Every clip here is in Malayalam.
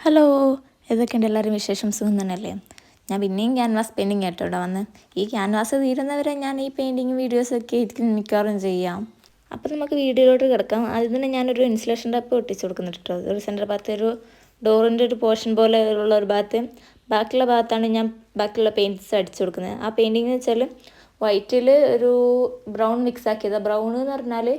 ഹലോ, ഏതൊക്കെയുണ്ട് എല്ലാവരും വിശേഷം? സുഖം തന്നെയല്ലേ? ഞാൻ പിന്നെയും ക്യാൻവാസ് പെയിൻറ്റിങ് ആയിട്ട് ഇവിടെ വന്ന് ഈ ക്യാൻവാസ് തീരുന്നവരെ ഞാൻ ഈ പെയിൻറ്റിങ് വീഡിയോസൊക്കെ ആയിരിക്കും മിക്കവാറും ചെയ്യാം. അപ്പോൾ നമുക്ക് വീഡിയോയിലോട്ട് കിടക്കാം. ആദ്യം തന്നെ ഞാനൊരു ഇൻസുലേഷൻ ടാപ്പ് ഒട്ടിച്ച് കൊടുക്കുന്നുണ്ട് കേട്ടോ. ഒരു സെൻറ്റർ ഭാഗത്ത് ഒരു ഡോറിൻ്റെ ഒരു പോർഷൻ പോലെ ഉള്ള ഒരു ഭാഗത്ത്, ബാക്കിയുള്ള ഭാഗത്താണ് ഞാൻ ബാക്കിയുള്ള പെയിൻറ്റ്സ് അടിച്ചു കൊടുക്കുന്നത്. ആ പെയിൻറ്റിങ് എന്ന് വെച്ചാൽ വൈറ്റിൽ ഒരു ബ്രൗൺ മിക്സ് ആക്കിയത്. ബ്രൗൺ എന്ന് പറഞ്ഞാൽ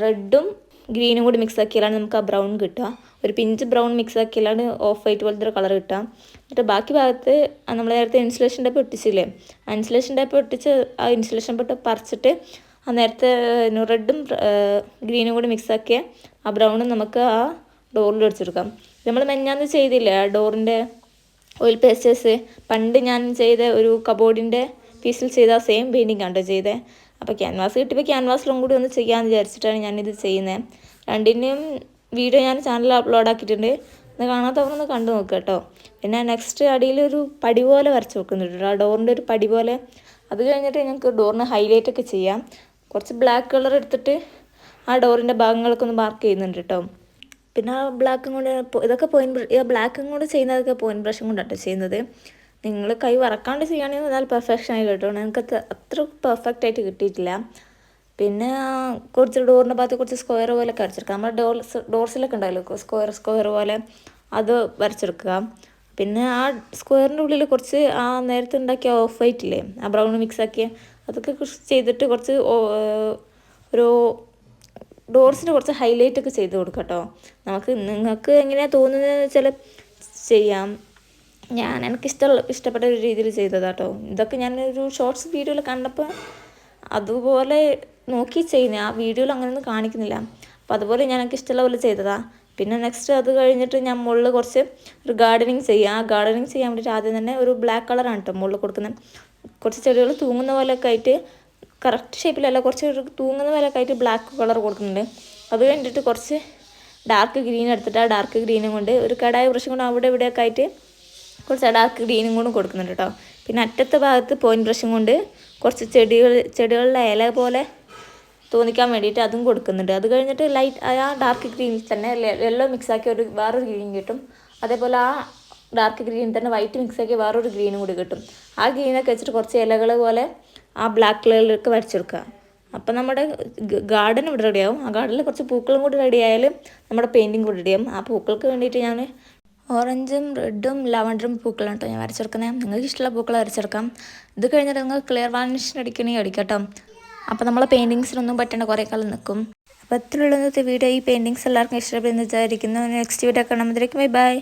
റെഡും ഗ്രീനും കൂടി മിക്സ് ആക്കിയാലാണ് നമുക്ക് ആ ബ്രൗൺ കിട്ടുക. ഒരു പിഞ്ച് ബ്രൗൺ മിക്സ് ആക്കിയാലാണ് ഓഫ് വൈറ്റ് പോലത്തെ ഒരു കളർ കിട്ടുക. എന്നിട്ട് ബാക്കി ഭാഗത്ത് നമ്മൾ നേരത്തെ ഇൻസുലേഷൻ ടേപ്പ് ഒട്ടിച്ചില്ലേ, ആ ഇൻസുലേഷൻ ടേപ്പ് ഒട്ടിച്ച് ആ ഇൻസുലേഷൻ ടേപ്പ് പറിച്ചിട്ട് ആ നേരത്തെ റെഡും ഗ്രീനും കൂടി മിക്സ് ആക്കിയ ആ ബ്രൗണും നമുക്ക് ആ ഡോറിൽ ഒടിച്ചെടുക്കാം. നമ്മൾ മെഞ്ഞാന്ന് ചെയ്തില്ലേ ആ ഡോറിൻ്റെ ഓയിൽ പേസ്റ്റേഴ്സ്, പണ്ട് ഞാൻ ചെയ്ത ഒരു കബോർഡിൻ്റെ പീസിൽ ചെയ്ത ആ സെയിം പെയിൻറ്റിങ് കണ്ടോ ചെയ്തത്. അപ്പോൾ ക്യാൻവാസ് കിട്ടിയപ്പോൾ ക്യാൻവാസിലും കൂടി ഒന്ന് ചെയ്യാമെന്ന് വിചാരിച്ചിട്ടാണ് ഞാനിത് ചെയ്യുന്നത്. രണ്ടിൻ്റെയും വീഡിയോ ഞാൻ ചാനലിൽ അപ്ലോഡ് ആക്കിയിട്ടുണ്ട്. ഒന്ന് കാണാത്തവരൊന്ന് കണ്ടു നോക്കുക കേട്ടോ. പിന്നെ നെക്സ്റ്റ് അടിയിലൊരു പടി പോലെ വരച്ച് വെക്കുന്നുണ്ട്, ആ ഡോറിൻ്റെ ഒരു പടി പോലെ. അത് കഴിഞ്ഞിട്ട് ഞങ്ങൾക്ക് ഡോറിന് ഹൈലൈറ്റ് ഒക്കെ ചെയ്യാം. കുറച്ച് ബ്ലാക്ക് കളർ എടുത്തിട്ട് ആ ഡോറിൻ്റെ ഭാഗങ്ങളൊക്കെ ഒന്ന് മാർക്ക് ചെയ്യുന്നുണ്ട് കേട്ടോ. പിന്നെ ആ ബ്ലാക്കും കൊണ്ട് ഇതൊക്കെ ബ്ലാക്കും കൊണ്ട് ചെയ്യുന്നതൊക്കെ പോയിൻറ്റ് ബ്രഷും കൊണ്ടാട്ടോ ചെയ്യുന്നത്. നിങ്ങൾ കൈ വറക്കാണ്ട് ചെയ്യുകയാണെങ്കിൽ നല്ല പെർഫെക്ഷൻ ആയി കേട്ടോ. എനിക്ക് അത്ര പെർഫെക്റ്റ് ആയിട്ട് കിട്ടിയിട്ടില്ല. പിന്നെ കുറച്ച് ഡോറിൻ്റെ ഭാഗത്ത് കുറച്ച് സ്ക്വയർ പോലെയൊക്കെ വരച്ചെടുക്കുക. നമ്മുടെ ഡോർസിലൊക്കെ ഉണ്ടായല്ലോ സ്ക്വയർ പോലെ, അത് വരച്ചെടുക്കുക. പിന്നെ ആ സ്ക്വയറിൻ്റെ ഉള്ളിൽ കുറച്ച് ആ നേരത്തെ ഉണ്ടാക്കിയ ഓഫ് വൈറ്റ് ഇല്ലേ, ആ ബ്രൗൺ മിക്സ് ആക്കിയ അതൊക്കെ ചെയ്തിട്ട് കുറച്ച് ഒരു ഡോർസിന് കുറച്ച് ഹൈലൈറ്റ് ഒക്കെ ചെയ്ത് കൊടുക്കുക കേട്ടോ. നിങ്ങൾക്ക് എങ്ങനെയാണ് തോന്നുന്നതെന്ന് വെച്ചാൽ ചെയ്യാം. എനിക്ക് ഇഷ്ടപ്പെട്ട ഒരു രീതിയിൽ ചെയ്തതാട്ടോ. ഇതൊക്കെ ഞാനൊരു ഷോർട്സ് വീഡിയോയിൽ കണ്ടപ്പോൾ അതുപോലെ നോക്കി ചെയ്യുന്നത്. ആ വീഡിയോയിൽ അങ്ങനെയൊന്നും കാണിക്കുന്നില്ല. അപ്പോൾ അതുപോലെ എനിക്ക് ഇഷ്ടമുള്ള പോലെ ചെയ്തതാണ്. പിന്നെ നെക്സ്റ്റ് അത് കഴിഞ്ഞിട്ട് ഞാൻ മുകളിൽ കുറച്ച് ഒരു ഗാർഡനിങ് ചെയ്യാം. ആ ഗാർഡനിങ് ചെയ്യാൻ വേണ്ടിയിട്ട് ആദ്യം തന്നെ ഒരു ബ്ലാക്ക് കളറാണ് കേട്ടോ മുകളിൽ കൊടുക്കുന്നത്. കുറച്ച് ചെടികൾ തൂങ്ങുന്ന പോലെയൊക്കെ ആയിട്ട്, കറക്റ്റ് ഷേപ്പിലല്ല, കുറച്ച് തൂങ്ങുന്ന പോലെയൊക്കെ ആയിട്ട് ബ്ലാക്ക് കളർ കൊടുക്കുന്നുണ്ട്. അത് കഴിഞ്ഞിട്ട് കുറച്ച് ഡാർക്ക് ഗ്രീൻ എടുത്തിട്ട് ആ ഡാർക്ക് ഗ്രീനും കൊണ്ട് ഒരു കടായ ബ്രഷും കൊണ്ട് അവിടെ ഇവിടെയൊക്കെ ആയിട്ട് കുറച്ച് ഡാർക്ക് ഗ്രീനും കൊണ്ടും കൊടുക്കുന്നുണ്ട് കേട്ടോ. പിന്നെ അറ്റത്തെ ഭാഗത്ത് പോയിൻറ്റ് ബ്രഷും കൊണ്ട് കുറച്ച് ചെടികളുടെ ഇല പോലെ തോന്നിക്കാൻ വേണ്ടിയിട്ട് അതും കൊടുക്കുന്നുണ്ട്. അത് കഴിഞ്ഞിട്ട് ലൈറ്റ് ആ ഡാർക്ക് ഗ്രീനിൽ തന്നെ യെല്ലോ മിക്സാക്കി വേറൊരു ഗ്രീൻ കിട്ടും. അതേപോലെ ആ ഡാർക്ക് ഗ്രീൻ തന്നെ വൈറ്റ് മിക്സാക്കി വേറൊരു ഗ്രീനും കൂടി കിട്ടും. ആ ഗ്രീനൊക്കെ വെച്ചിട്ട് കുറച്ച് ഇലകൾ പോലെ ആ ബ്ലാക്ക് കളറിലേക്ക് വരച്ചെടുക്കുക. അപ്പം നമ്മുടെ ഗാർഡൻ ഇവിടെ റെഡിയാവും. ആ ഗാർഡനിൽ കുറച്ച് പൂക്കളും കൂടി റെഡി ആയാലും നമ്മുടെ പെയിൻറ്റിങ് കൂടി റെഡിയാവും. ആ പൂക്കൾക്ക് വേണ്ടിയിട്ട് ഞാൻ ഓറഞ്ചും റെഡും ലാവൻഡറും പൂക്കളാണ് കേട്ടോ ഞാൻ വരച്ചെടുക്കുന്നത്. നിങ്ങൾക്ക് ഇഷ്ടമുള്ള പൂക്കൾ വരച്ചെടുക്കാം. ഇത് കഴിഞ്ഞിട്ട് നിങ്ങൾക്ക് ക്ലിയർ വാർണിഷിന് അടിക്കണമെങ്കിൽ അടിക്കട്ടോ. അപ്പോൾ നമ്മളെ പെയിൻറ്റിങ്സിനൊന്നും പറ്റേണ്ട കുറേ കാലം നിൽക്കും. അപ്പോൾ അത്രയുള്ള ഇന്നത്തെ വീഡിയോ. ഈ പെയിൻറ്റിങ്സ് എല്ലാവർക്കും ഇഷ്ടപ്പെടുന്നു വിചാരിക്കുന്നു. നെക്സ്റ്റ് വീഡിയോ കാണുമ്പോഴേക്കും ബൈ ബൈ.